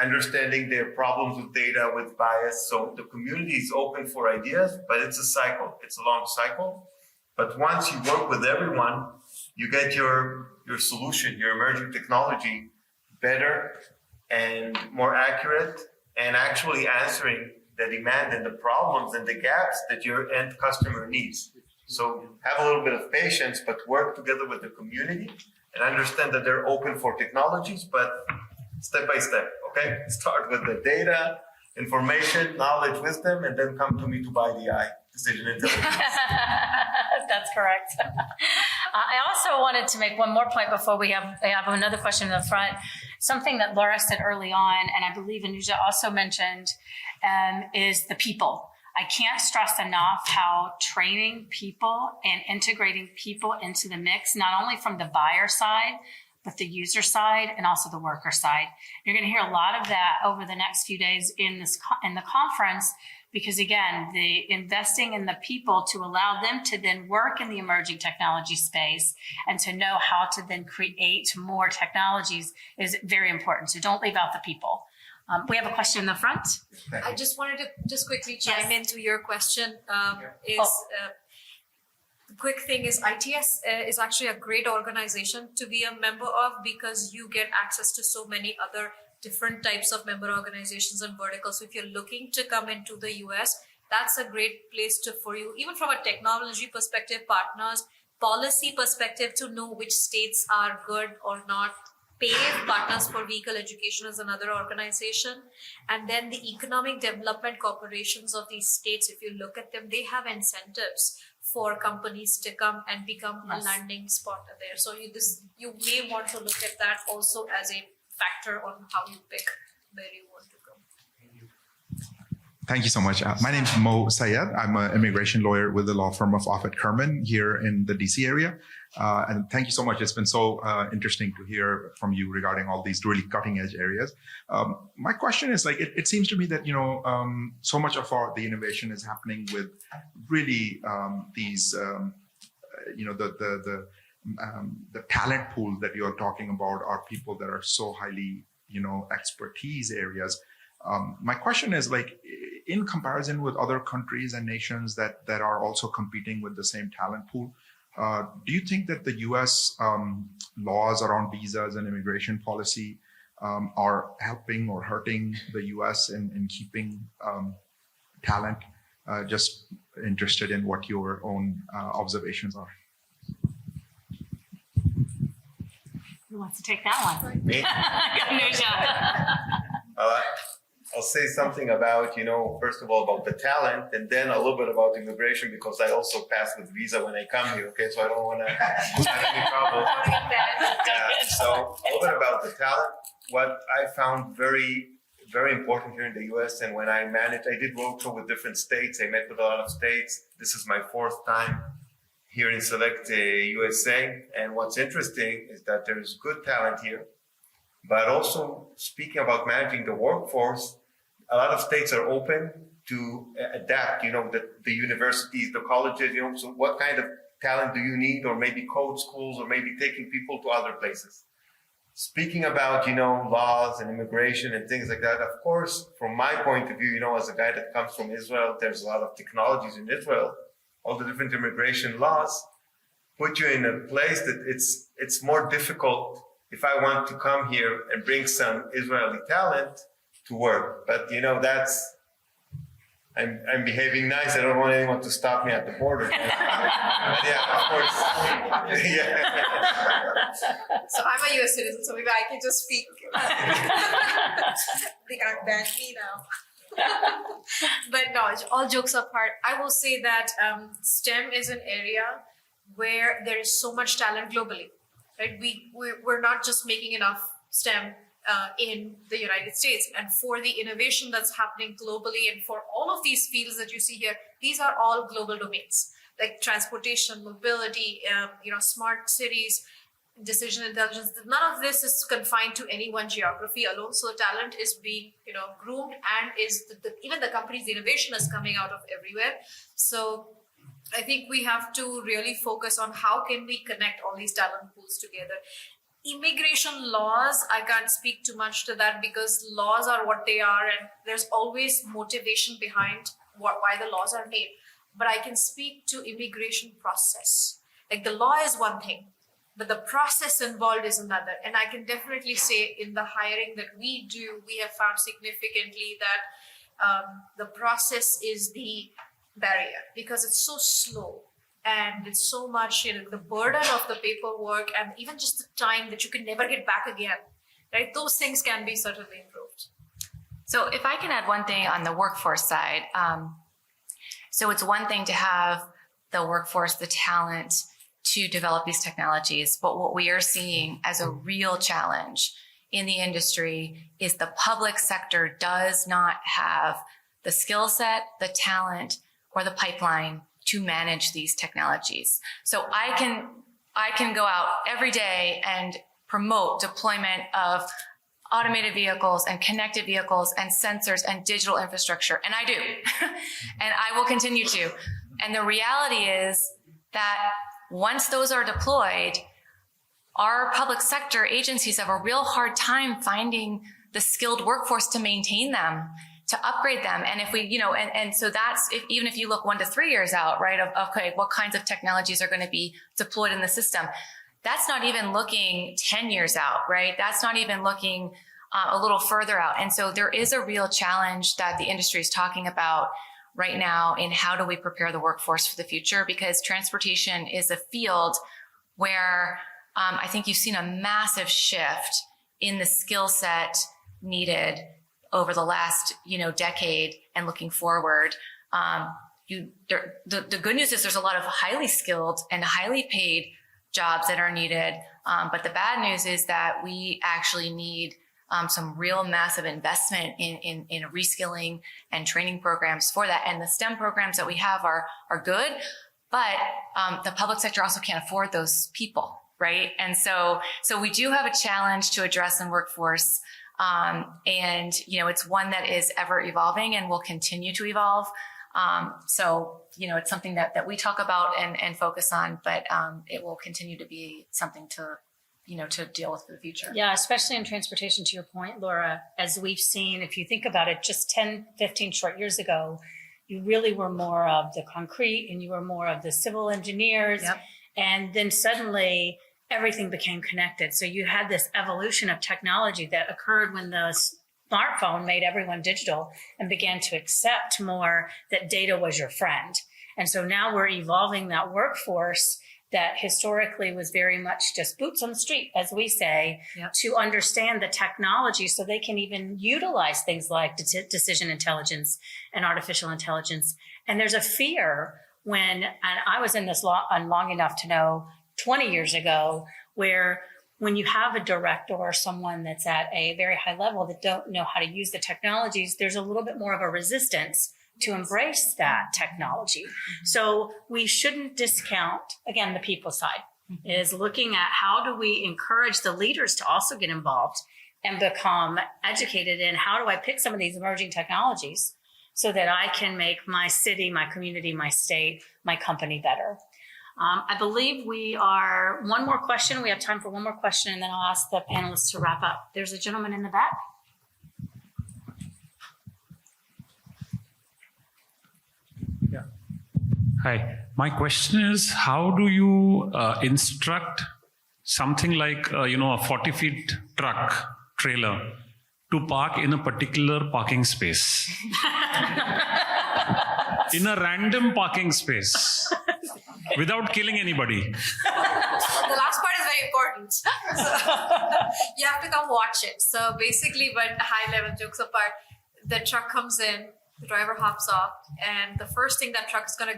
understanding their problems with data, with bias. So the community is open for ideas, but it's a cycle. It's a long cycle. But once you work with everyone, you get your solution, your emerging technology better and more accurate and actually answering the demand and the problems and the gaps that your end customer needs. So have a little bit of patience, but work together with the community and understand that they're open for technologies, but step by step. Okay, start with the data, information, knowledge, wisdom, and then come to me to buy the eye, decision intelligence. That's correct. I also wanted to make one more point before I have another question in the front. Something that Laura said early on, and I believe Anuja also mentioned, is the people. I can't stress enough how training people and integrating people into the mix, not only from the buyer side, but the user side and also the worker side. You're going to hear a lot of that over the next few days in the conference, because again, the investing in the people to allow them to then work in the emerging technology space and to know how to then create more technologies is very important. So don't leave out the people. We have a question in the front. I just wanted to quickly chime into your question. The quick thing is ITS is actually a great organization to be a member of, because you get access to so many other different types of member organizations and verticals. So if you're looking to come into the US, that's a great place for you, even from a technology perspective, partners, policy perspective, to know which states are good or not. PAVE, Partners for Vehicle Education, is another organization. And then the economic development corporations of these states, if you look at them, they have incentives for companies to come and become a landing spot there. So you may want to look at that also as a factor on how you pick where you want to go. Thank you so much. My name is Mo Sayed. I'm an immigration lawyer with the law firm of Offit Kerman here in the DC area. And thank you so much. It's been so interesting to hear from you regarding all these really cutting edge areas. My question is, like, it seems to me that, so much of the innovation is happening with really these, the talent pool that you're talking about are people that are so highly, expertise areas. My question is, like, in comparison with other countries and nations that are also competing with the same talent pool, do you think that the US laws around visas and immigration policy are helping or hurting the US in keeping talent? Just interested in what your own observations are. Who wants to take that one? Me? I'll say something about, first of all, about the talent, and then a little bit about immigration, because I also pass with visa when I come here, okay? So I don't want to have any trouble. So a little bit about the talent. What I found very, very important here in the US. And when I did roadshow with different states. I met with a lot of states. This is my fourth time here in SelectUSA. And what's interesting is that there's good talent here. But also speaking about managing the workforce, a lot of states are open to adapt, the universities, the colleges, so what kind of talent do you need, or maybe code schools, or maybe taking people to other places. Speaking about, laws and immigration and things like that, of course, from my point of view, as a guy that comes from Israel, there's a lot of technologies in Israel, all the different immigration laws put you in a place that it's more difficult if I want to come here and bring some Israeli talent to work. But, I'm behaving nice. I don't want anyone to stop me at the border. But yeah, of course. Yeah. So I'm a US citizen, so maybe I can just speak. They can't ban me now. But no, all jokes apart, I will say that STEM is an area where there is so much talent globally. Right? We're not just making enough STEM in the United States, and for the innovation that's happening globally, and for all of these fields that you see here, these are all global domains, like transportation, mobility, smart cities, decision intelligence. None of this is confined to any one geography alone. So talent is being, groomed, and is even the companies, the innovation is coming out of everywhere. So I think we have to really focus on how can we connect all these talent pools together. Immigration laws, I can't speak too much to that because laws are what they are, and there's always motivation behind why the laws are made. But I can speak to immigration process. Like the law is one thing, but the process involved is another. And I can definitely say in the hiring that we do, we have found significantly that the process is the barrier because it's so slow. And it's so much, the burden of the paperwork and even just the time that you can never get back again, right? Those things can be certainly improved. So if I can add one thing on the workforce side. So it's one thing to have the workforce, the talent to develop these technologies. But what we are seeing as a real challenge in the industry is the public sector does not have the skill set, the talent, or the pipeline to manage these technologies. So I can go out every day and promote deployment of automated vehicles and connected vehicles and sensors and digital infrastructure. And I do. And I will continue to. And the reality is that once those are deployed, our public sector agencies have a real hard time finding the skilled workforce to maintain them, to upgrade them. And if we, and so that's, even if you look 1 to 3 years out, right, of, okay, what kinds of technologies are going to be deployed in the system? That's not even looking 10 years out, right? That's not even looking a little further out. And so there is a real challenge that the industry is talking about right now in how do we prepare the workforce for the future, because transportation is a field where I think you've seen a massive shift in the skill set needed over the last, decade and looking forward. The good news is there's a lot of highly skilled and highly paid jobs that are needed. But the bad news is that we actually need some real massive investment in reskilling and training programs for that. And the STEM programs that we have are good, but the public sector also can't afford those people, right? And so we do have a challenge to address in workforce. And it's one that is ever evolving and will continue to evolve. It's something that we talk about and focus on, but it will continue to be something to deal with for the future. Yeah, especially in transportation, to your point, Laura, as we've seen, if you think about it, just 10, 15 short years ago, you really were more of the concrete and you were more of the civil engineers. Yep. And then suddenly everything became connected. So you had this evolution of technology that occurred when the smartphone made everyone digital and began to accept more that data was your friend. And so now we're evolving that workforce that historically was very much just boots on the street, as we say, Yep. to understand the technology so they can even utilize things like decision intelligence and artificial intelligence. And there's a fear and I was in this long enough to know 20 years ago, where when you have a director or someone that's at a very high level that don't know how to use the technologies, there's a little bit more of a resistance to embrace that technology. So we shouldn't discount, again, the people side is looking at how do we encourage the leaders to also get involved and become educated in how do I pick some of these emerging technologies so that I can make my city, my community, my state, my company better. I believe we are one more question. We have time for one more question, and then I'll ask the panelists to wrap up. There's a gentleman in the back. Yeah. Hi. My question is, how do you instruct something like, a 40 feet truck trailer to park in a particular parking space? In a random parking space without killing anybody. The last part is very important. So, you have to come watch it. So basically, but high level jokes apart, the truck comes in, the driver hops off, and the first thing that truck is gonna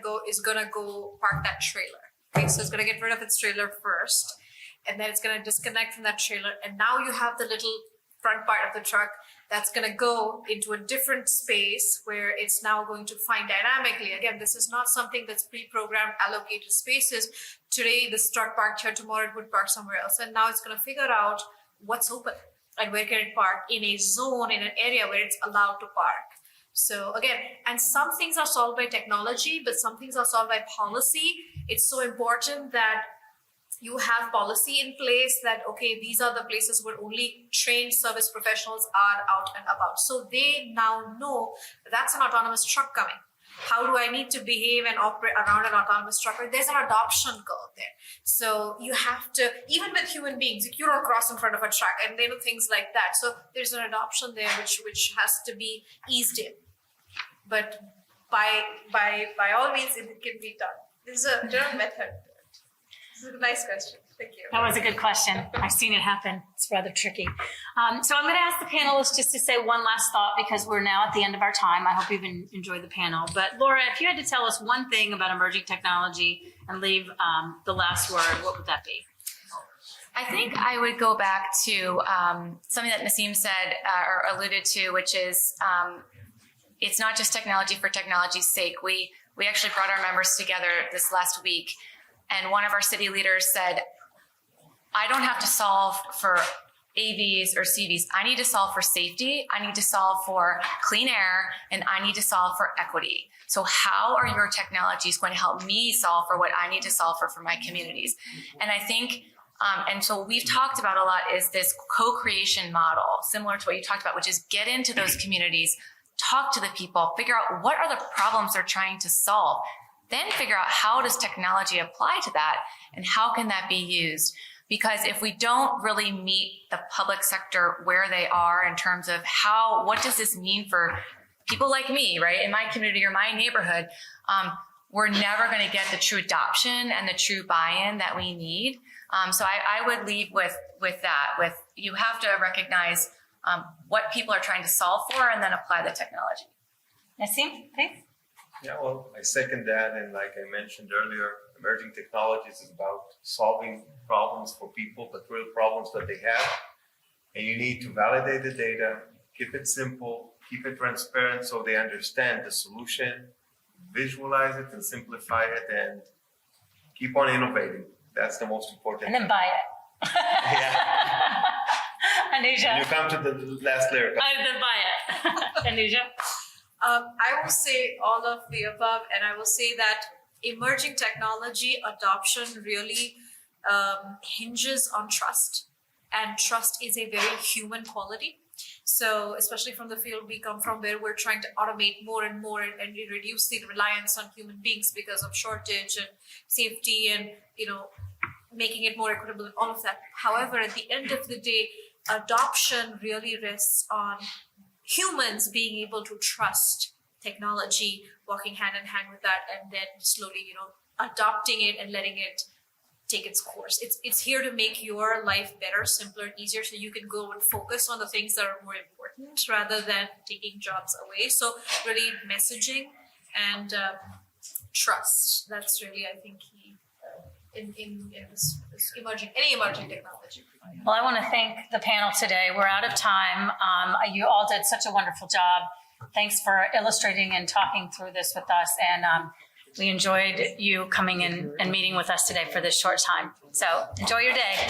go park that trailer. Okay, so it's gonna get rid of its trailer first, and then it's gonna disconnect from that trailer, and now you have the little front part of the truck that's going to go into a different space where it's now going to find dynamically. Again, this is not something that's pre-programmed, allocated spaces. Today, this truck parked here, tomorrow it would park somewhere else. And now it's going to figure out what's open and where can it park in a zone, in an area where it's allowed to park. So again, and some things are solved by technology, but some things are solved by policy. It's so important that you have policy in place that, okay, these are the places where only trained service professionals are out and about. So they now know that's an autonomous truck coming. How do I need to behave and operate around an autonomous truck? There's an adoption curve there. So you have to, even with human beings, you don't cross in front of a truck and they do things like that. So there's an adoption there which has to be eased in. But by all means, it can be done. There's a general method. This is a nice question. Thank you. That was a good question. I've seen it happen. It's rather tricky. So I'm going to ask the panelists just to say one last thought because we're now at the end of our time. I hope you've enjoyed the panel. But Laura, if you had to tell us one thing about emerging technology and leave the last word, what would that be? I think I would go back to something that Nissim said or alluded to, which is it's not just technology for technology's sake. We actually brought our members together this last week, and one of our city leaders said, I don't have to solve for AVs or CVs. I need to solve for safety. I need to solve for clean air, and I need to solve for equity. So how are your technologies going to help me solve for what I need to solve for my communities? And I think, and so we've talked about a lot is this co-creation model, similar to what you talked about, which is get into those communities, talk to the people, figure out what are the problems they're trying to solve, then figure out how does technology apply to that and how can that be used? Because if we don't really meet the public sector where they are in terms of what does this mean for people like me, right? In my community or my neighborhood, we're never going to get the true adoption and the true buy-in that we need. So I would leave with that, you have to recognize what people are trying to solve for and then apply the technology. Nissim, please. Yeah, well, I second that. And like I mentioned earlier, emerging technologies is about solving problems for people, but real problems that they have. And you need to validate the data, keep it simple, keep it transparent so they understand the solution, visualize it and simplify it, and keep on innovating. That's the most important And then thing. buy it. Yeah. Anuja. You come to the last lyric. Then buy it. Anuja. I will say all of the above, and I will say that emerging technology adoption really hinges on trust, and trust is a very human quality. So especially from the field we come from, where we're trying to automate more and more and reduce the reliance on human beings because of shortage and safety and, making it more equitable and all of that. However, at the end of the day, adoption really rests on humans being able to trust technology, walking hand in hand with that, and then slowly, adopting it and letting it take its course. It's here to make your life better, simpler, and easier, so you can go and focus on the things that are more important rather than taking jobs away. So really messaging and trust. That's really, I think, key. in this any emerging technology. Well, I want to thank the panel today. We're out of time. You all did such a wonderful job. Thanks for illustrating and talking through this with us. And we enjoyed you coming in and meeting with us today for this short time. So enjoy your day.